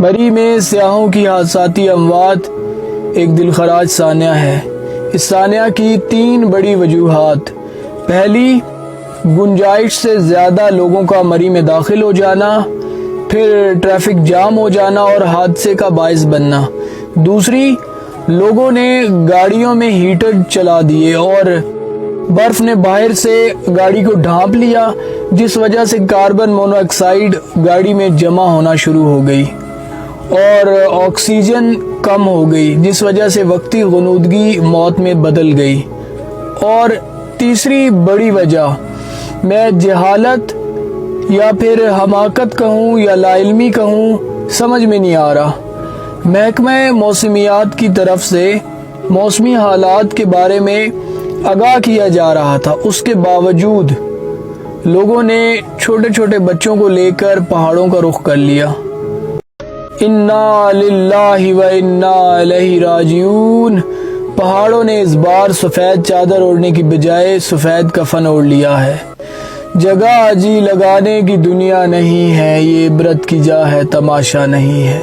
مری میں سیاحوں کی حادثاتی اموات ایک دلخراج سانحہ ہے۔ اس سانحہ کی 3 بڑی وجوہات: پہلی، گنجائش سے زیادہ لوگوں کا مری میں داخل ہو جانا، پھر ٹریفک جام ہو جانا اور حادثے کا باعث بننا۔ دوسری، لوگوں نے گاڑیوں میں ہیٹر چلا دیے اور برف نے باہر سے گاڑی کو ڈھانپ لیا، جس وجہ سے کاربن مونو آکسائیڈ گاڑی میں جمع ہونا شروع ہو گئی اور آکسیجن کم ہو گئی، جس وجہ سے وقتی غنودگی موت میں بدل گئی۔ اور تیسری بڑی وجہ میں جہالت یا پھر حماقت کہوں یا لا علمی کہوں، سمجھ میں نہیں آ رہا۔ محکمہ موسمیات کی طرف سے موسمی حالات کے بارے میں آگاہ کیا جا رہا تھا، اس کے باوجود لوگوں نے چھوٹے چھوٹے بچوں کو لے کر پہاڑوں کا رخ کر لیا۔ انا للہ و انا الیہ راجعون۔ پہاڑوں نے اس بار سفید چادر اوڑھنے کی بجائے سفید کفن اوڑھ لیا ہے۔ جگہ جی لگانے کی دنیا نہیں ہے، یہ عبرت کی جا ہے، تماشا نہیں ہے۔